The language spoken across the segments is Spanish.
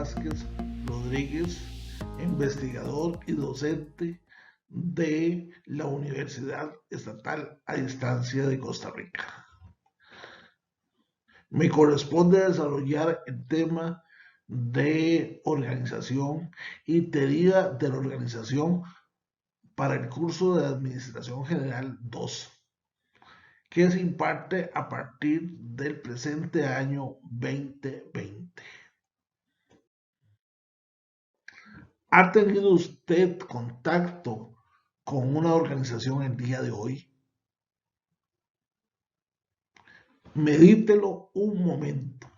Vázquez Rodríguez, investigador y docente de la Universidad Estatal a Distancia de Costa Rica. Me corresponde desarrollar el tema de organización y teoría de la organización para el curso de Administración General 2, que se imparte a partir del presente año 2020. ¿Ha tenido usted contacto con una organización el día de hoy? Medítelo un momento.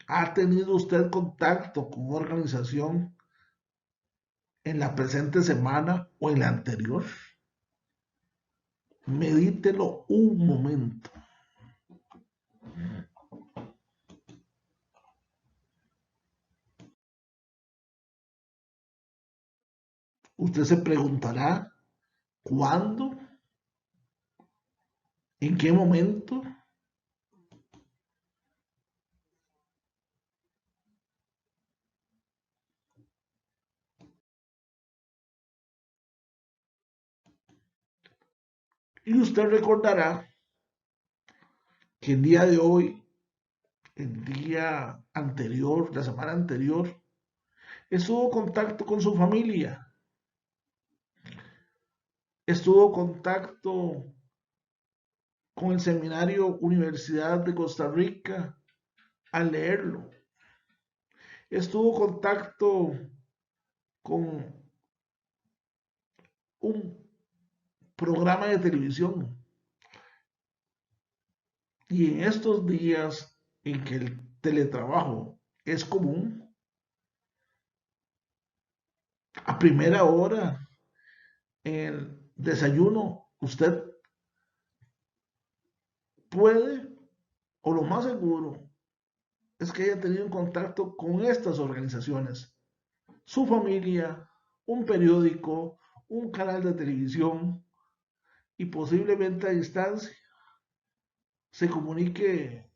¿Ha tenido usted contacto con una organización en la presente semana o en la anterior? Medítelo un momento. Usted se preguntará, ¿cuándo? ¿En qué momento? Y usted recordará que el día de hoy, el día anterior, la semana anterior, estuvo en contacto con su familia, estuvo en contacto con el seminario Universidad de Costa Rica al leerlo, estuvo en contacto con un programa de televisión. Y en estos días en que el teletrabajo es común, a primera hora en el desayuno, usted puede, o lo más seguro, es que haya tenido contacto con estas organizaciones. Su familia, un periódico, un canal de televisión y posiblemente a distancia se comunique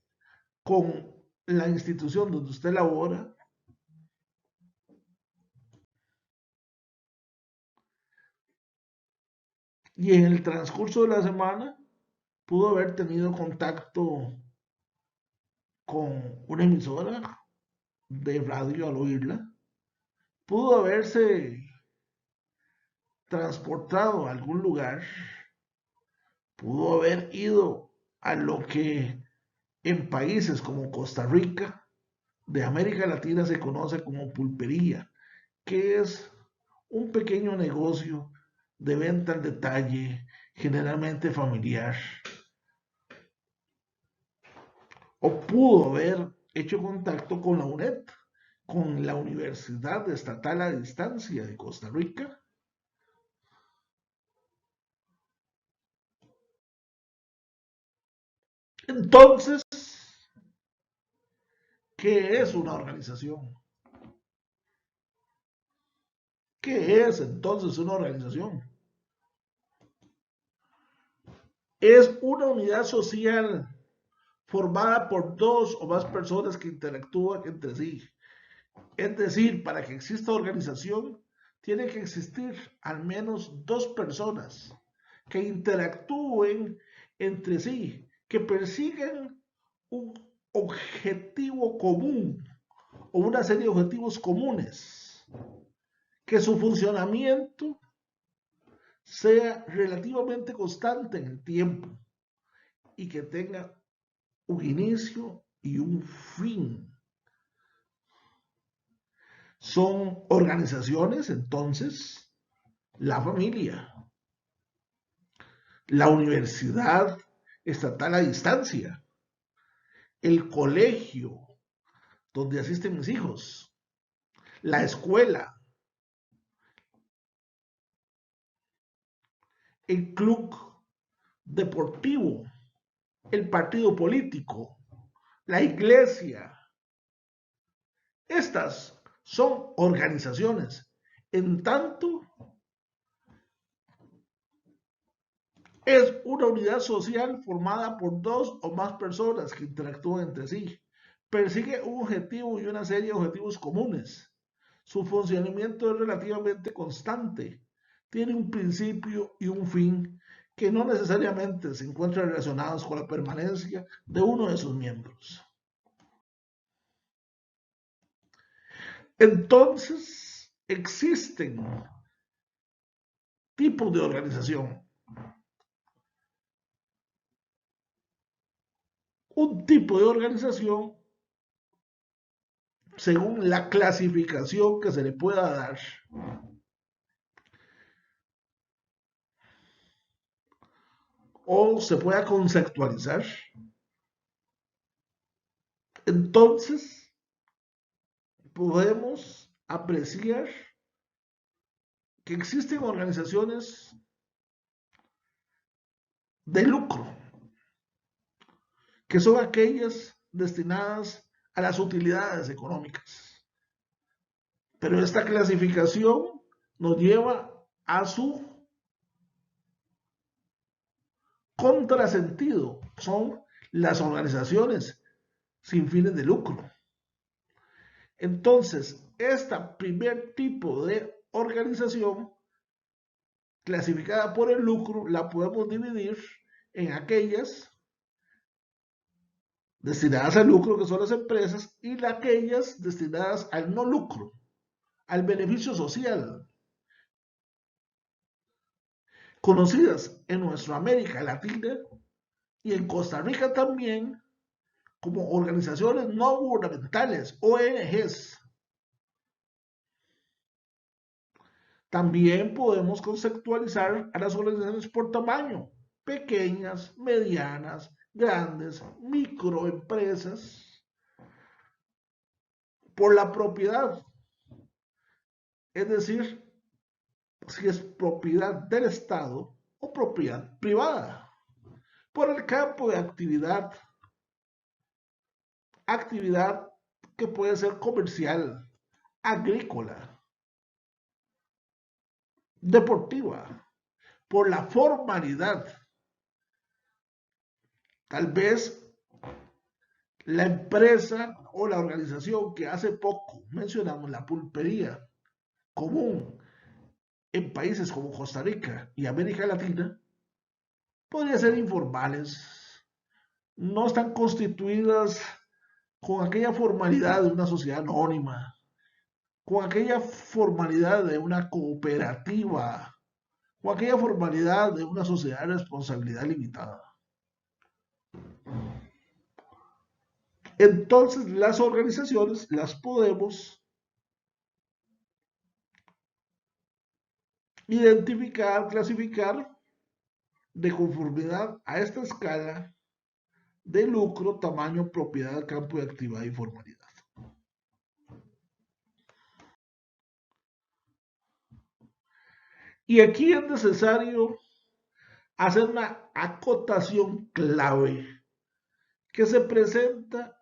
con la institución donde usted labora y en el transcurso de la semana pudo haber tenido contacto con una emisora de radio al oírla, pudo haberse transportado a algún lugar, pudo haber ido a lo que en países como Costa Rica de América Latina se conoce como pulpería, que es un pequeño negocio de venta al detalle, generalmente familiar. O pudo haber hecho contacto con la UNED, con la Universidad Estatal a Distancia de Costa Rica. Entonces, ¿qué es una organización? ¿Qué es entonces una organización? Es una unidad social formada por dos o más personas que interactúan entre sí. Es decir, para que exista organización, tiene que existir al menos dos personas que interactúen entre sí, que persigan un objetivo común o una serie de objetivos comunes, que su funcionamiento sea relativamente constante en el tiempo y que tenga un inicio y un fin. Son organizaciones, entonces, la familia, la universidad estatal a distancia, el colegio donde asisten mis hijos, la escuela, el club deportivo, el partido político, la iglesia. Estas son organizaciones, en tanto Es una unidad social formada por dos o más personas que interactúan entre sí. Persigue un objetivo y una serie de objetivos comunes. Su funcionamiento es relativamente constante. Tiene un principio y un fin que no necesariamente se encuentran relacionados con la permanencia de uno de sus miembros. Entonces, existen tipos de organización. Un tipo de organización, según la clasificación que se le pueda dar, o se pueda conceptualizar, entonces podemos apreciar que existen organizaciones de lucro, que son aquellas destinadas a las utilidades económicas. Pero esta clasificación nos lleva a su contrasentido. Son las organizaciones sin fines de lucro. Entonces, este primer tipo de organización clasificada por el lucro la podemos dividir en aquellas destinadas al lucro, que son las empresas, y aquellas destinadas al no lucro, al beneficio social, conocidas en nuestra América Latina y en Costa Rica también como organizaciones no gubernamentales, ONGs. También podemos conceptualizar a las organizaciones por tamaño, pequeñas, medianas, grandes, microempresas, por la propiedad, es decir, si es propiedad del Estado o propiedad privada, por el campo de actividad que puede ser comercial, agrícola, deportiva, por la formalidad. Tal vez la empresa o la organización que hace poco mencionamos, la pulpería común en países como Costa Rica y América Latina, podría ser informales, no están constituidas con aquella formalidad de una sociedad anónima, con aquella formalidad de una cooperativa, con aquella formalidad de una sociedad de responsabilidad limitada. Entonces, las organizaciones las podemos identificar, clasificar de conformidad a esta escala de lucro, tamaño, propiedad, campo de actividad y formalidad. Y aquí es necesario hacer una acotación clave que se presenta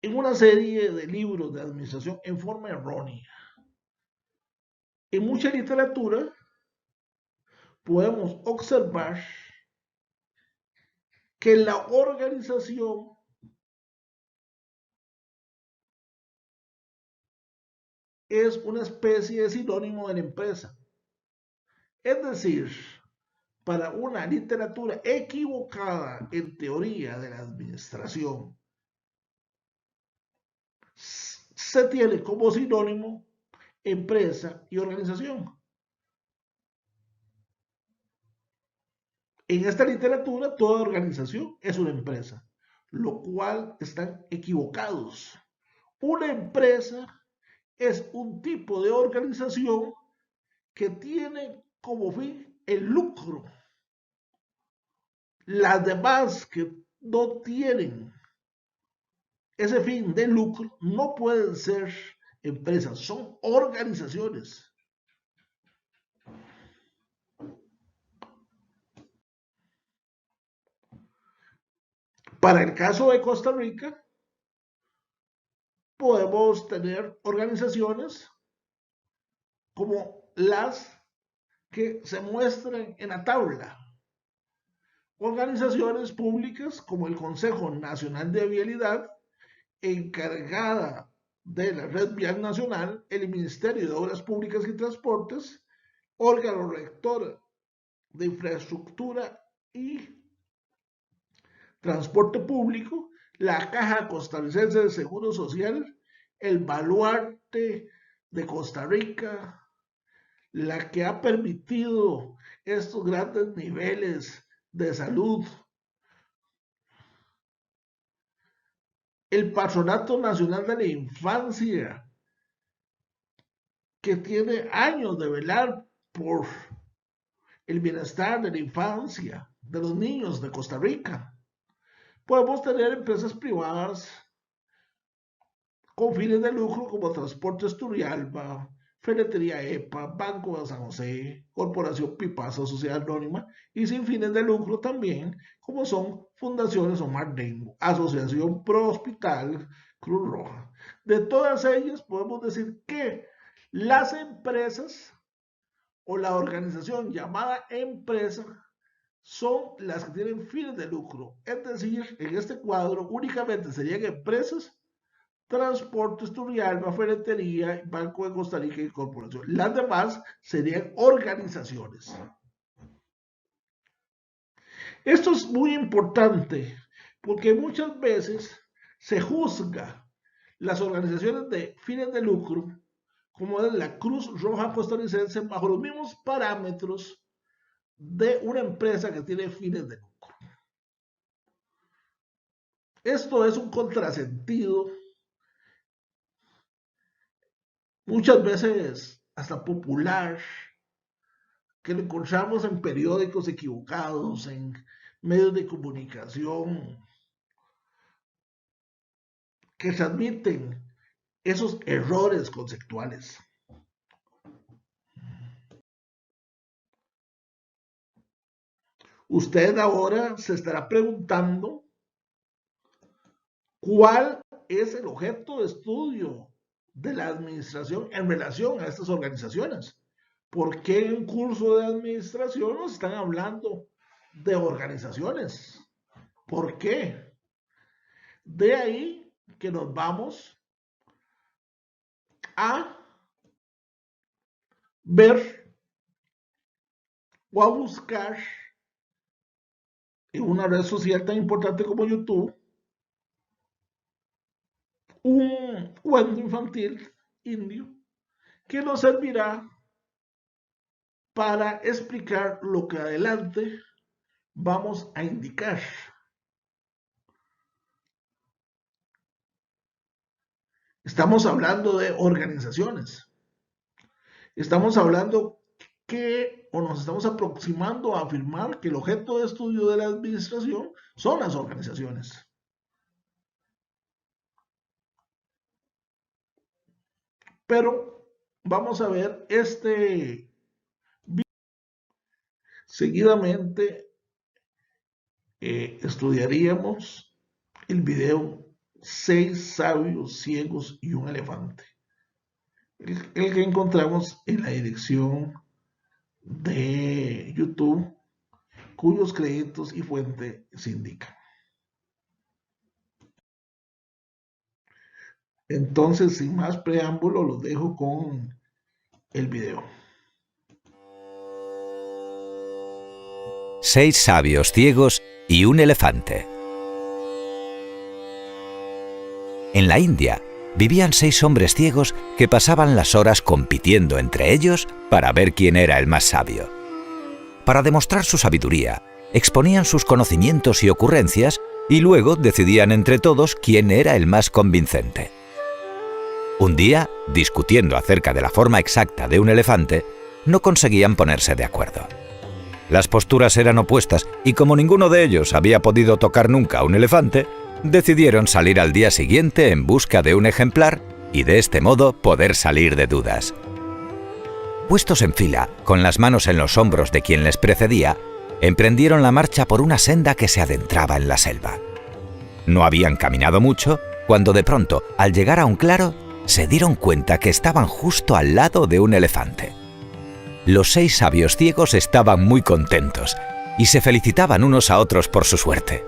en una serie de libros de administración en forma errónea. En mucha literatura podemos observar que la organización es una especie de sinónimo de la empresa. Es decir, para una literatura equivocada en teoría de la administración, se tiene como sinónimo empresa y organización. En esta literatura, toda organización es una empresa, lo cual están equivocados. Una empresa es un tipo de organización que tiene como fin el lucro. Las demás que no tienen ese fin de lucro no pueden ser empresas, son organizaciones. Para el caso de Costa Rica, podemos tener organizaciones como las que se muestran en la tabla. Organizaciones públicas como el Consejo Nacional de Vialidad, encargada de la Red Vial Nacional, el Ministerio de Obras Públicas y Transportes, órgano rector de Infraestructura y Transporte Público, la Caja Costarricense de Seguro Social, el Baluarte de Costa Rica, la que ha permitido estos grandes niveles de salud, el Patronato Nacional de la Infancia, que tiene años de velar por el bienestar de la infancia, de los niños de Costa Rica. Podemos tener empresas privadas con fines de lucro como Transportes Turrialba, Ferretería EPA, Banco de San José, Corporación Pipasa, Sociedad Anónima, y sin fines de lucro también, como son Fundaciones Omar Dengo, Asociación Pro Hospital, Cruz Roja. De todas ellas podemos decir que las empresas o la organización llamada empresa son las que tienen fines de lucro. Es decir, en este cuadro únicamente serían empresas, Transportes Turrialba, Ferretería, Banco de Costa Rica y Corporación. Las demás serían organizaciones. Esto es muy importante porque muchas veces se juzga las organizaciones de fines de lucro como es la Cruz Roja Costarricense bajo los mismos parámetros de una empresa que tiene fines de lucro. Esto es un contrasentido, muchas veces hasta popular, que lo encontramos en periódicos equivocados, en medios de comunicación, que transmiten esos errores conceptuales. Usted ahora se estará preguntando cuál es el objeto de estudio de la administración en relación a estas organizaciones. ¿Por qué en un curso de administración nos están hablando de organizaciones? ¿Por qué? De ahí que nos vamos a ver o a buscar en una red social tan importante como YouTube un cuento infantil indio que nos servirá para explicar lo que adelante vamos a indicar. Estamos hablando de organizaciones. Estamos hablando que, o nos estamos aproximando a afirmar que el objeto de estudio de la administración son las organizaciones. Pero vamos a ver este video. Seguidamente estudiaríamos el video 6 sabios, ciegos y un elefante. El que encontramos en la dirección de YouTube, cuyos créditos y fuente se indican. Entonces, sin más preámbulo, los dejo con el video. 6 sabios ciegos y un elefante. En la India vivían 6 hombres ciegos que pasaban las horas compitiendo entre ellos para ver quién era el más sabio. Para demostrar su sabiduría, exponían sus conocimientos y ocurrencias y luego decidían entre todos quién era el más convincente. Un día, discutiendo acerca de la forma exacta de un elefante, no conseguían ponerse de acuerdo. Las posturas eran opuestas y como ninguno de ellos había podido tocar nunca a un elefante, decidieron salir al día siguiente en busca de un ejemplar y de este modo poder salir de dudas. Puestos en fila, con las manos en los hombros de quien les precedía, emprendieron la marcha por una senda que se adentraba en la selva. No habían caminado mucho cuando de pronto, al llegar a un claro, se dieron cuenta que estaban justo al lado de un elefante. Los 6 sabios ciegos estaban muy contentos y se felicitaban unos a otros por su suerte.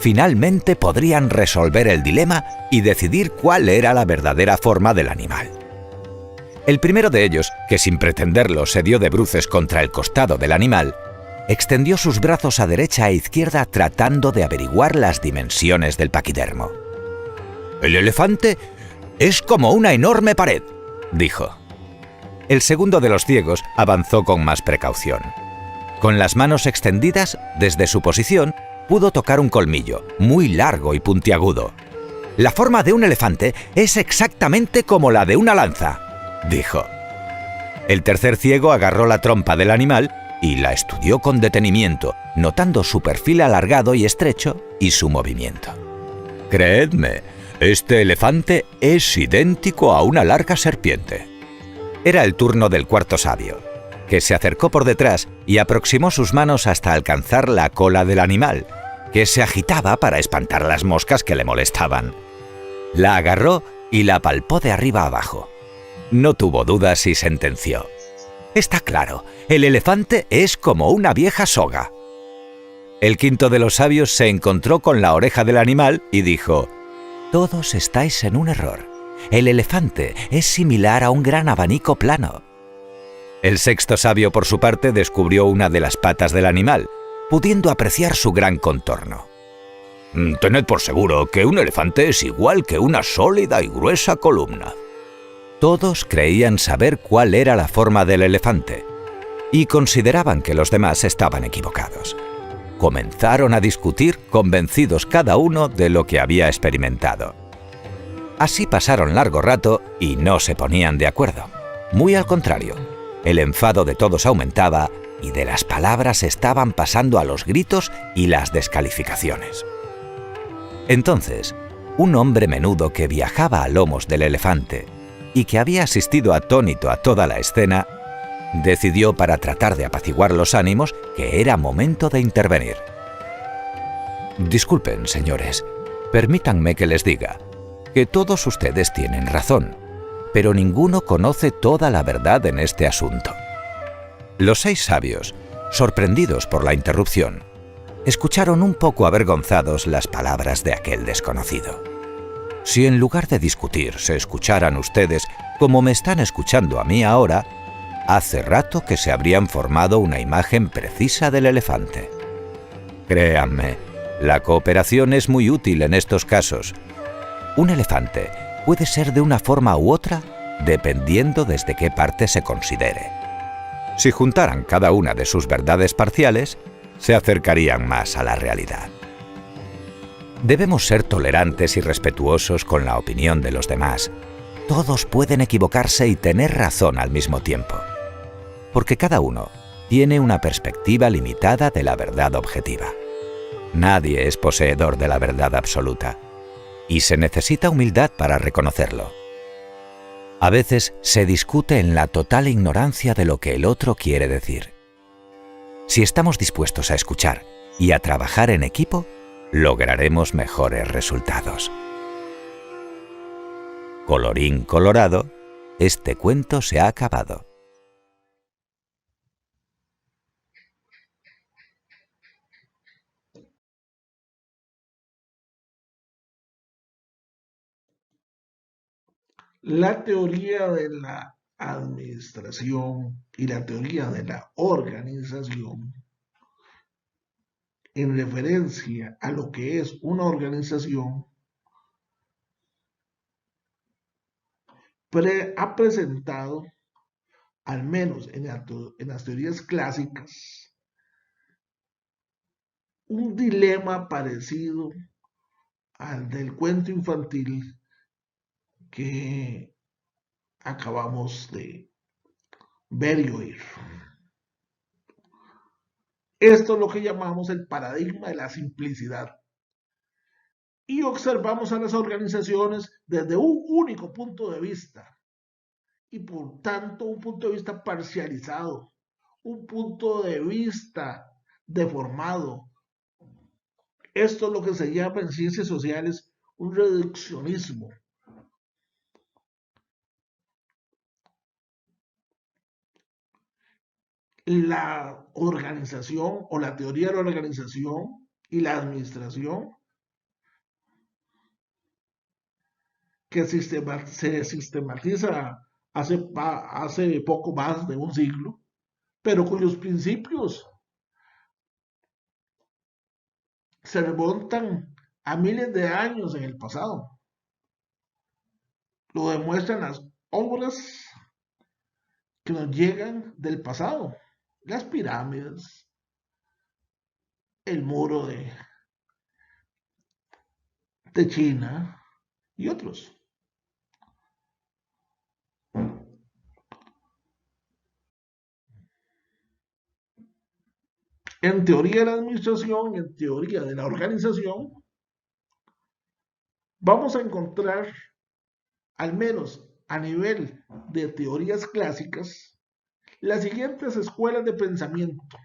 Finalmente podrían resolver el dilema y decidir cuál era la verdadera forma del animal. El primero de ellos, que sin pretenderlo se dio de bruces contra el costado del animal, extendió sus brazos a derecha e izquierda tratando de averiguar las dimensiones del paquidermo. «El elefante es como una enorme pared», dijo. El segundo de los ciegos avanzó con más precaución. Con las manos extendidas, desde su posición, pudo tocar un colmillo, muy largo y puntiagudo. «La forma de un elefante es exactamente como la de una lanza», dijo. El tercer ciego agarró la trompa del animal y la estudió con detenimiento, notando su perfil alargado y estrecho y su movimiento. «Creedme, este elefante es idéntico a una larga serpiente». Era el turno del cuarto sabio, que se acercó por detrás y aproximó sus manos hasta alcanzar la cola del animal, que se agitaba para espantar las moscas que le molestaban. La agarró y la palpó de arriba abajo. No tuvo dudas y sentenció: «Está claro, el elefante es como una vieja soga». El quinto de los sabios se encontró con la oreja del animal y dijo: «Todos estáis en un error. El elefante es similar a un gran abanico plano». El sexto sabio, por su parte, descubrió una de las patas del animal, pudiendo apreciar su gran contorno. «Tened por seguro que un elefante es igual que una sólida y gruesa columna». Todos creían saber cuál era la forma del elefante y consideraban que los demás estaban equivocados. Comenzaron a discutir, convencidos cada uno de lo que había experimentado. Así pasaron largo rato y no se ponían de acuerdo. Muy al contrario, el enfado de todos aumentaba y de las palabras estaban pasando a los gritos y las descalificaciones. Entonces, un hombre menudo que viajaba a lomos del elefante y que había asistido atónito a toda la escena, decidió, para tratar de apaciguar los ánimos, que era momento de intervenir. «Disculpen, señores, permítanme que les diga que todos ustedes tienen razón, pero ninguno conoce toda la verdad en este asunto». Los 6 sabios, sorprendidos por la interrupción, escucharon un poco avergonzados las palabras de aquel desconocido. Si en lugar de discutir se escucharan ustedes como me están escuchando a mí ahora, hace rato que se habrían formado una imagen precisa del elefante. Créanme, la cooperación es muy útil en estos casos. Un elefante puede ser de una forma u otra dependiendo desde qué parte se considere. Si juntaran cada una de sus verdades parciales, se acercarían más a la realidad. Debemos ser tolerantes y respetuosos con la opinión de los demás. Todos pueden equivocarse y tener razón al mismo tiempo, porque cada uno tiene una perspectiva limitada de la verdad objetiva. Nadie es poseedor de la verdad absoluta, y se necesita humildad para reconocerlo. A veces se discute en la total ignorancia de lo que el otro quiere decir. Si estamos dispuestos a escuchar y a trabajar en equipo, lograremos mejores resultados. Colorín colorado, este cuento se ha acabado. La teoría de la administración y la teoría de la organización, en referencia a lo que es una organización, ha presentado, al menos en las teorías clásicas, un dilema parecido al del cuento infantil que acabamos de ver y oír. Esto es lo que llamamos el paradigma de la simplicidad. Y observamos a las organizaciones desde un único punto de vista y por tanto un punto de vista parcializado, un punto de vista deformado. Esto es lo que se llama en ciencias sociales un reduccionismo. la organización o la teoría de la organización y la administración que se sistematiza hace poco más de un siglo, pero cuyos principios se remontan a miles de años en el pasado. Lo demuestran las obras que nos llegan del pasado, las pirámides, el muro de China y otros. En teoría de la administración, en teoría de la organización, vamos a encontrar, al menos a nivel de teorías clásicas, las siguientes escuelas de pensamiento: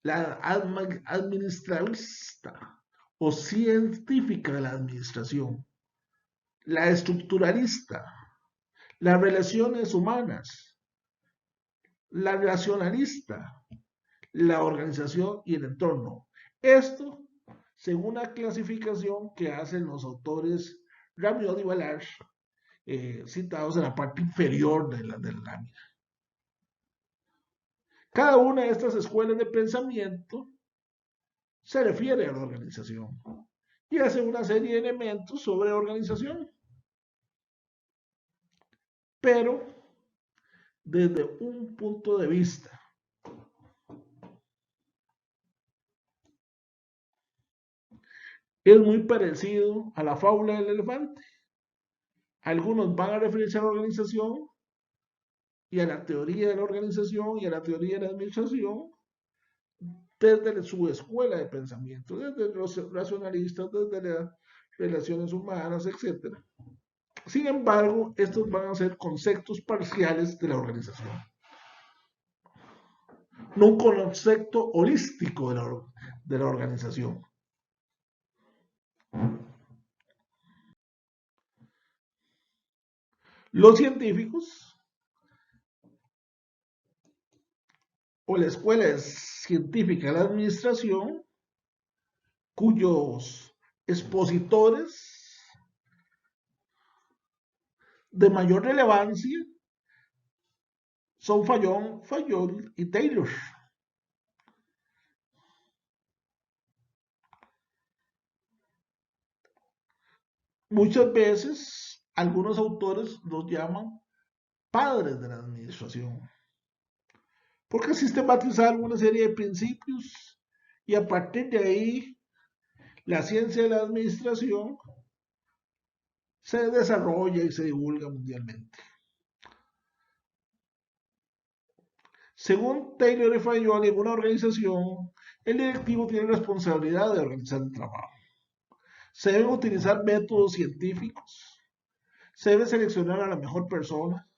la administrativista o científica de la administración, la estructuralista, las relaciones humanas, la racionalista, la organización y el entorno. Esto según la clasificación que hacen los autores Rabiot y Ballard, citados en la parte inferior de la lámina. Cada una de estas escuelas de pensamiento se refiere a la organización y hace una serie de elementos sobre organización, pero desde un punto de vista es muy parecido a la fábula del elefante. Algunos van a referirse a la organización y a la teoría de la organización y a la teoría de la administración desde su escuela de pensamiento, desde los racionalistas, desde las relaciones humanas, etc. Sin embargo, estos van a ser conceptos parciales de la organización, no un concepto holístico de la organización. Los científicos o la escuela científica de la administración, cuyos expositores de mayor relevancia son Fayol y Taylor. Muchas veces algunos autores los llaman padres de la administración, porque sistematizaron una serie de principios y a partir de ahí la ciencia de la administración se desarrolla y se divulga mundialmente. Según Taylor y Fayol, en una organización, el directivo tiene responsabilidad de organizar el trabajo. Se deben utilizar métodos científicos, se debe seleccionar a la mejor persona,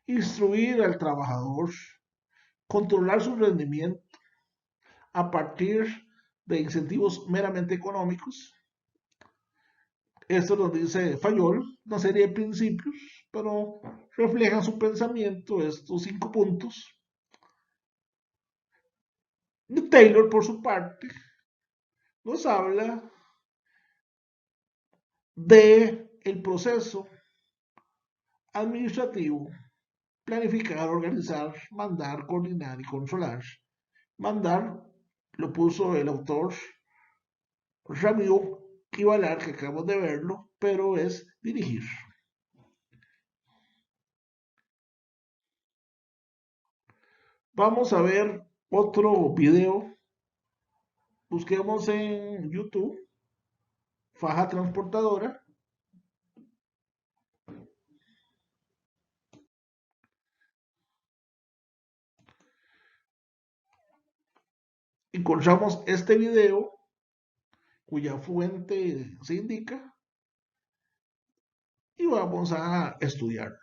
instruir al trabajador, controlar su rendimiento a partir de incentivos meramente económicos. Esto nos dice Fayol, una serie de principios, pero reflejan su pensamiento estos 5 puntos. Taylor, por su parte, nos habla del proceso administrativo: planificar, organizar, mandar, coordinar y controlar. Mandar lo puso el autor Rabiot y Ballard, que acabamos de verlo, pero es dirigir. Vamos a ver otro video. Busquemos en YouTube faja transportadora. Encontramos este video cuya fuente se indica y vamos a estudiarlo.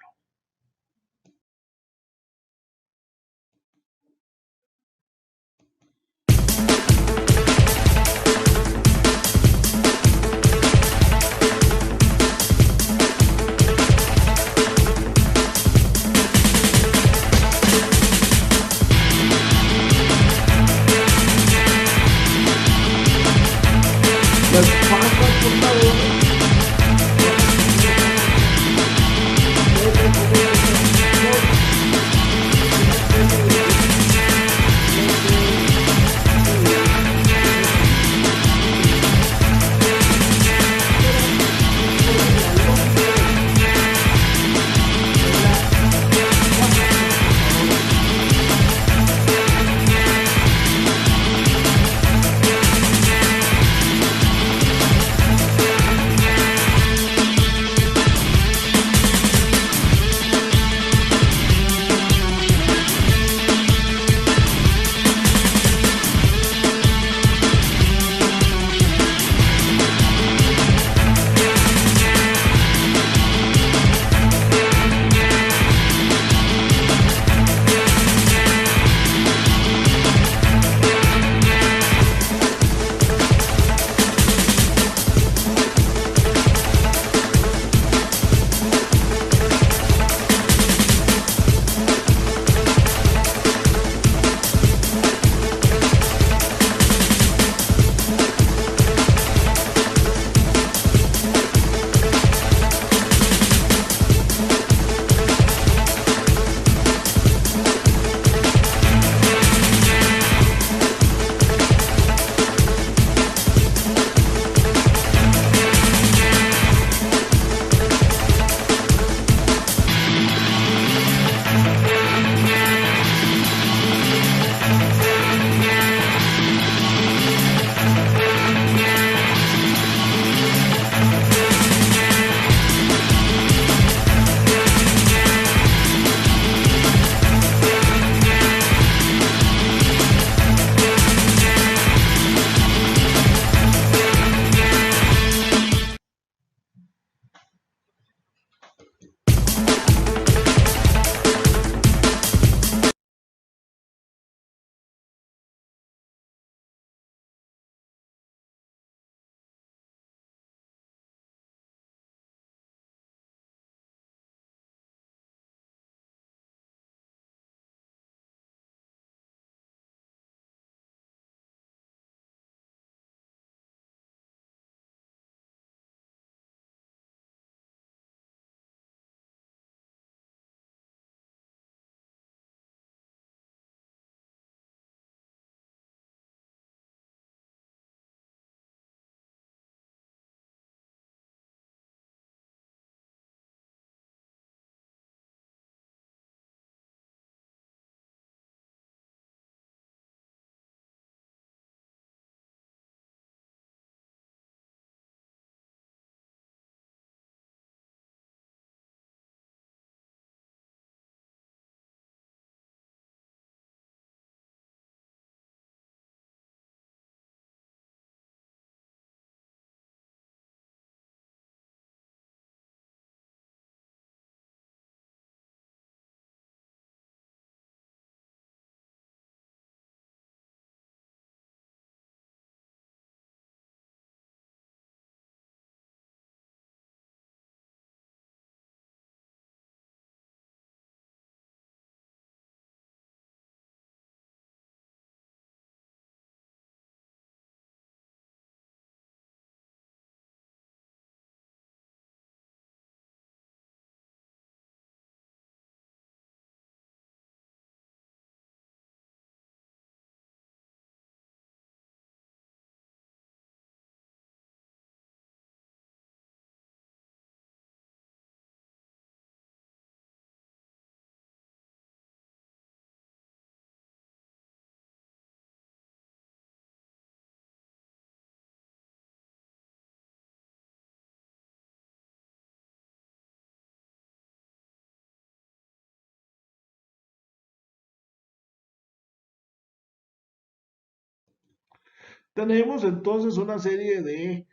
Tenemos entonces una serie de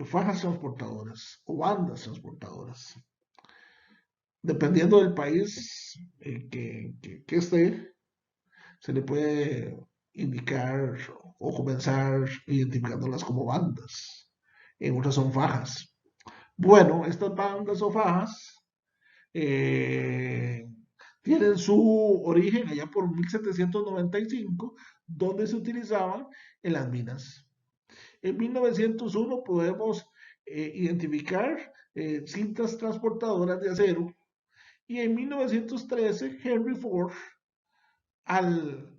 fajas transportadoras o bandas transportadoras. Dependiendo del país que esté, se le puede indicar o comenzar identificándolas como bandas. En otras son fajas. Bueno, estas bandas o fajas eh, tienen su origen allá por 1795, donde se utilizaban en las minas. En 1901 podemos identificar cintas transportadoras de acero. Y en 1913, Henry Ford, al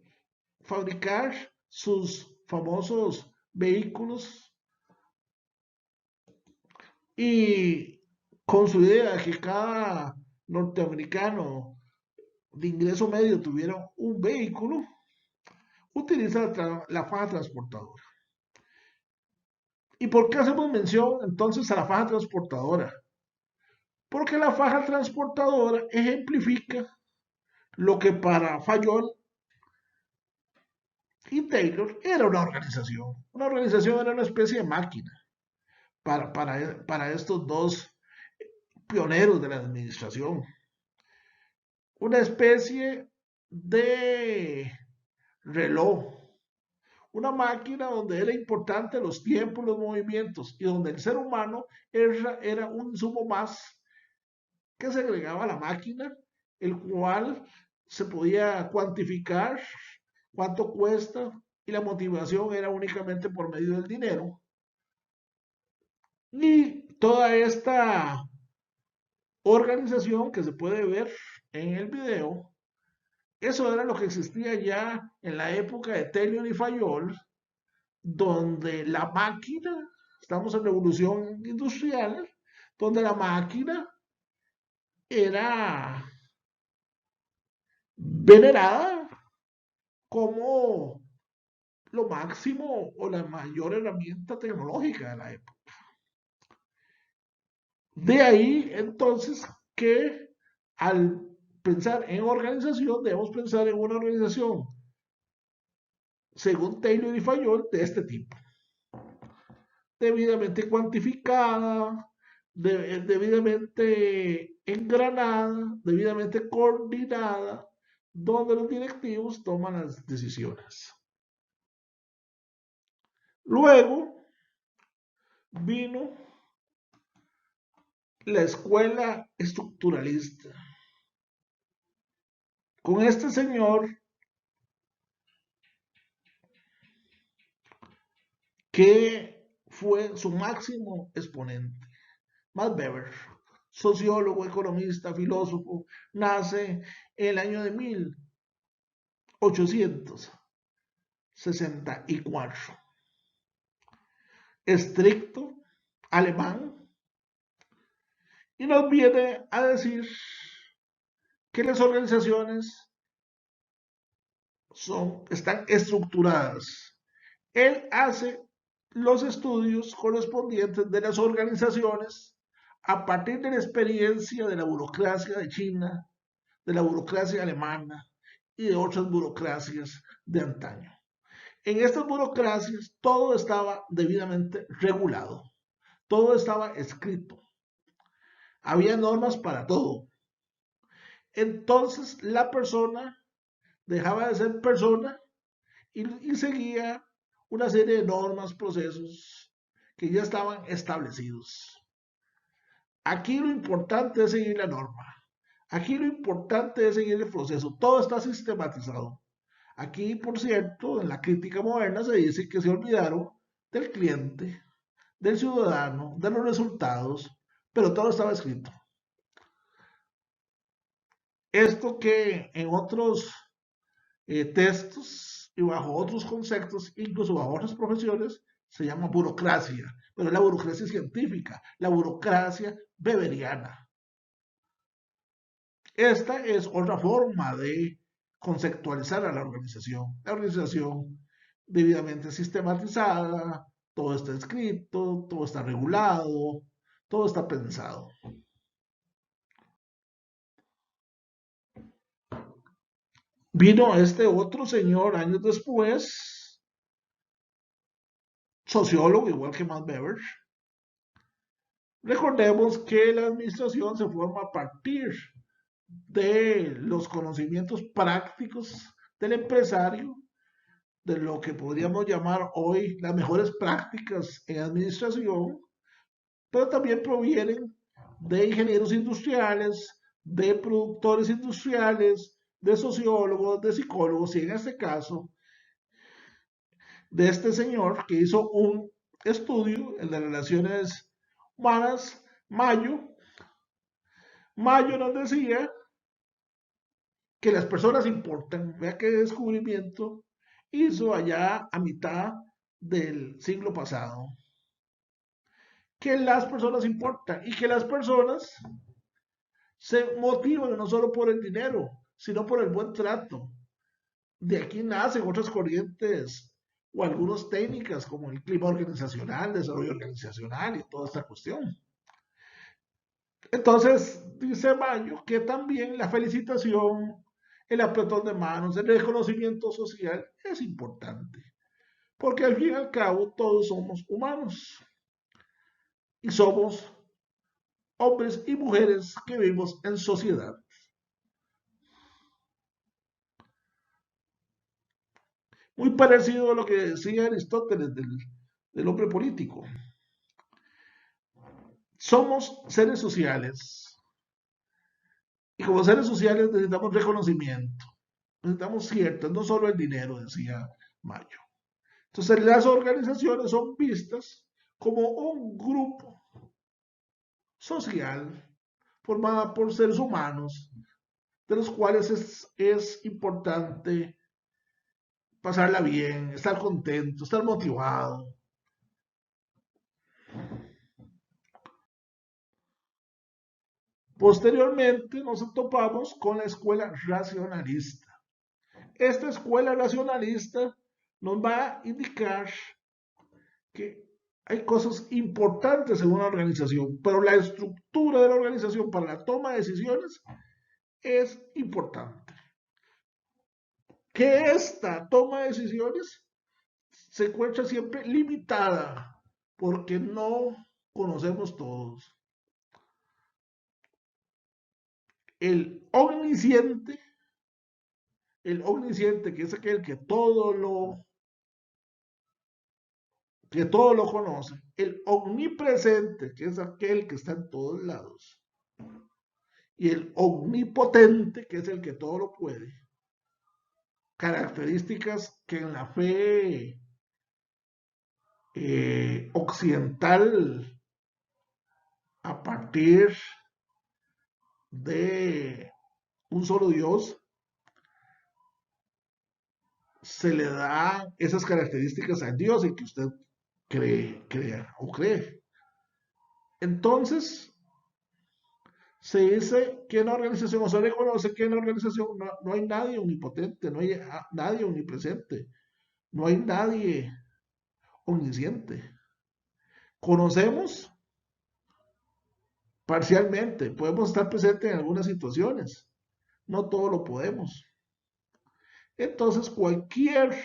fabricar sus famosos vehículos y con su idea de que cada norteamericano de ingreso medio tuviera un vehículo, utiliza la faja transportadora. ¿Y por qué hacemos mención entonces a la faja transportadora? Porque la faja transportadora ejemplifica lo que para Fayol y Taylor era una organización. Una organización era una especie de máquina para estos dos pioneros de la administración. Una especie de reloj, una máquina donde era importante los tiempos, los movimientos y donde el ser humano era un insumo más que se agregaba a la máquina, el cual se podía cuantificar cuánto cuesta y la motivación era únicamente por medio del dinero. Y toda esta organización que se puede ver en el video, eso era lo que existía ya en la época de Taylor y Fayol, donde la máquina, estamos en revolución industrial, donde la máquina era venerada como lo máximo o la mayor herramienta tecnológica de la época. De ahí entonces que al pensar en organización debemos pensar en una organización, según Taylor y Fayol, de este tipo. Debidamente cuantificada, debidamente engranada, debidamente coordinada, donde los directivos toman las decisiones. Luego vino la escuela estructuralista. Con este señor que fue su máximo exponente, Max Weber, sociólogo, economista, filósofo, nace en el año de 1864. Estricto, alemán, y nos viene a decir que las organizaciones están estructuradas. Él hace los estudios correspondientes de las organizaciones a partir de la experiencia de la burocracia de China, de la burocracia alemana y de otras burocracias de antaño. En estas burocracias todo estaba debidamente regulado, todo estaba escrito, había normas para todo. Entonces la persona dejaba de ser persona y seguía una serie de normas, procesos que ya estaban establecidos. Aquí lo importante es seguir la norma. Aquí lo importante es seguir el proceso. Todo está sistematizado. Aquí, por cierto, en la crítica moderna se dice que se olvidaron del cliente, del ciudadano, de los resultados, pero todo estaba escrito. Esto que en otros textos y bajo otros conceptos, incluso bajo otras profesiones, se llama burocracia, pero es la burocracia científica, la burocracia weberiana. Esta es otra forma de conceptualizar a la organización. La organización debidamente sistematizada, todo está escrito, todo está regulado, todo está pensado. Vino este otro señor años después, sociólogo igual que Max Weber. Recordemos que la administración se forma a partir de los conocimientos prácticos del empresario, de lo que podríamos llamar hoy las mejores prácticas en administración, pero también provienen de ingenieros industriales, de productores industriales, de sociólogos, de psicólogos, y en este caso, de este señor que hizo un estudio en las relaciones Humanas, Mayo nos decía que las personas importan. Vea qué descubrimiento hizo allá a mitad del siglo pasado. Que las personas importan y que las personas se motivan no solo por el dinero, sino por el buen trato. De aquí nacen otras corrientes o algunas técnicas como el clima organizacional, desarrollo organizacional y toda esta cuestión. Entonces, dice Mayo que también la felicitación, el apretón de manos, el reconocimiento social es importante, porque al fin y al cabo todos somos humanos y somos hombres y mujeres que vivimos en sociedad. Muy parecido a lo que decía Aristóteles del hombre político. Somos seres sociales y como seres sociales necesitamos reconocimiento, necesitamos ciertas, no solo el dinero, decía Mayo. Entonces las organizaciones son vistas como un grupo social formado por seres humanos, de los cuales es importante pasarla bien, estar contento, estar motivado. Posteriormente nos topamos con la escuela racionalista. Esta escuela racionalista nos va a indicar que hay cosas importantes en una organización, pero la estructura de la organización para la toma de decisiones es importante. Que esta toma de decisiones se encuentra siempre limitada porque no conocemos todos. El omnisciente, que es aquel que todo lo conoce, el omnipresente, que es aquel que está en todos lados, y el omnipotente, que es el que todo lo puede, características que en la fe occidental, a partir de un solo Dios, se le da esas características a Dios en que usted crea o cree. Entonces, se dice que en la organización, o se reconoce que en la organización no hay nadie omnipotente, no hay nadie omnipresente, no hay nadie omnisciente. Conocemos parcialmente, podemos estar presentes en algunas situaciones, no todo lo podemos. Entonces, cualquier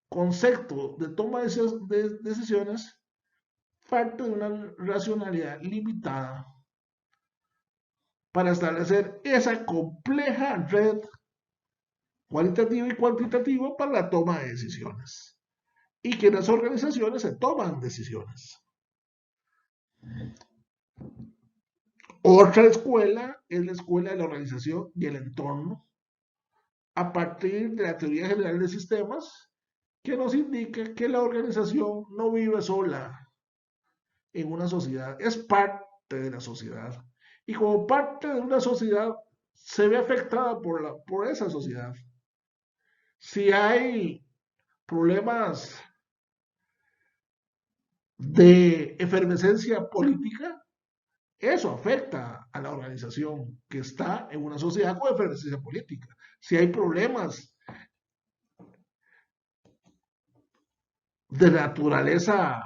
concepto de toma de decisiones parte de una racionalidad limitada para establecer esa compleja red cualitativa y cuantitativa para la toma de decisiones. Y que en las organizaciones se toman decisiones. Otra escuela es la escuela de la organización y el entorno, a partir de la teoría general de sistemas, que nos indica que la organización no vive sola en una sociedad, es parte de la sociedad. Y como parte de una sociedad, se ve afectada por esa sociedad. Si hay problemas de efervescencia política, eso afecta a la organización que está en una sociedad con efervescencia política. Si hay problemas de naturaleza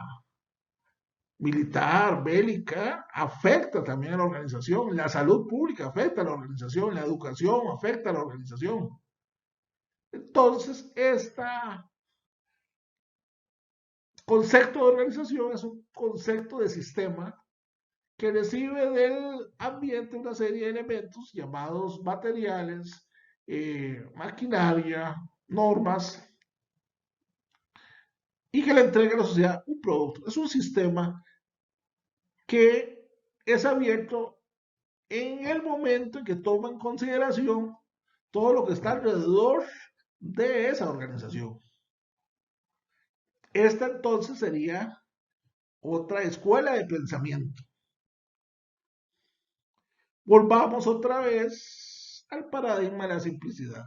militar, bélica, afecta también a la organización. La salud pública afecta a la organización, la educación afecta a la organización. Entonces, este concepto de organización es un concepto de sistema que recibe del ambiente una serie de elementos llamados materiales, maquinaria, normas, y que le entrega a la sociedad un producto. Es un sistema que es abierto en el momento en que toma en consideración todo lo que está alrededor de esa organización. Esta entonces sería otra escuela de pensamiento. Volvamos otra vez al paradigma de la simplicidad.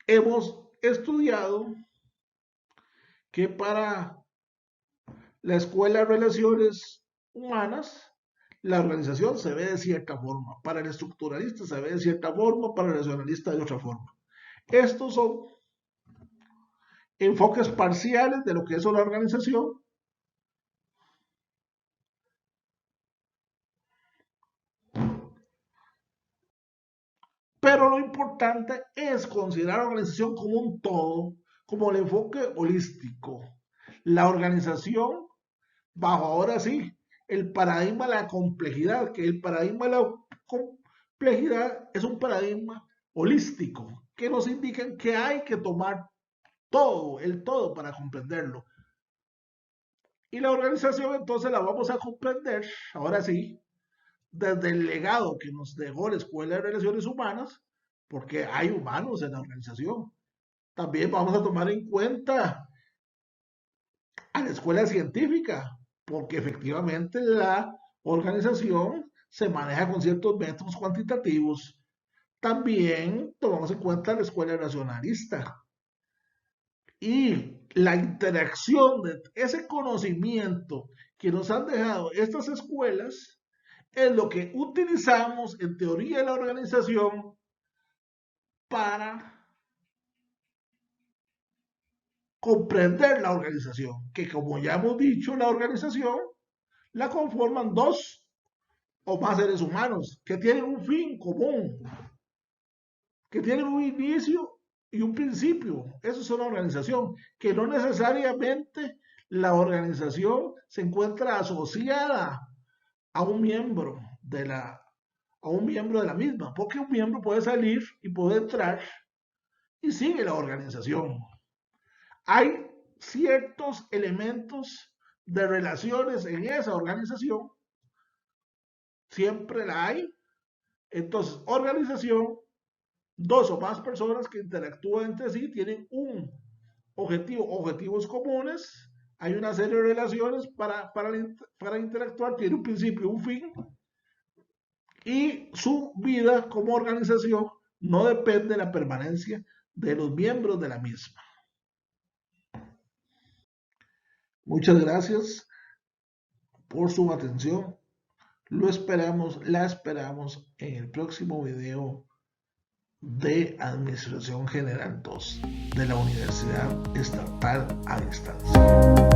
Hemos estudiado que para la escuela de relaciones humanas, la organización se ve de cierta forma. Para el estructuralista se ve de cierta forma, para el racionalista de otra forma. Estos son enfoques parciales de lo que es una organización. Pero lo importante es considerar la organización como un todo, como el enfoque holístico. La organización bajo ahora sí el paradigma de la complejidad, que el paradigma de la complejidad es un paradigma holístico, que nos indica que hay que tomar todo, el todo para comprenderlo. Y la organización entonces la vamos a comprender, ahora sí, desde el legado que nos dejó la Escuela de Relaciones Humanas, porque hay humanos en la organización. También vamos a tomar en cuenta a la escuela científica, porque efectivamente la organización se maneja con ciertos métodos cuantitativos. También tomamos en cuenta la escuela racionalista y la interacción de ese conocimiento que nos han dejado estas escuelas es lo que utilizamos en teoría de la organización para comprender la organización, que como ya hemos dicho, la organización la conforman dos o más seres humanos que tienen un fin común, que tienen un inicio y un principio. Eso es una organización, que no necesariamente la organización se encuentra asociada a un miembro de la misma, porque un miembro puede salir y puede entrar y sigue la organización. Hay ciertos elementos de relaciones en esa organización, siempre la hay. Entonces, organización, dos o más personas que interactúan entre sí tienen un objetivo, objetivos comunes, hay una serie de relaciones para interactuar, tiene un principio, un fin, y su vida como organización no depende de la permanencia de los miembros de la misma. Muchas gracias por su atención. La esperamos en el próximo video de Administración General 2 de la Universidad Estatal a Distancia.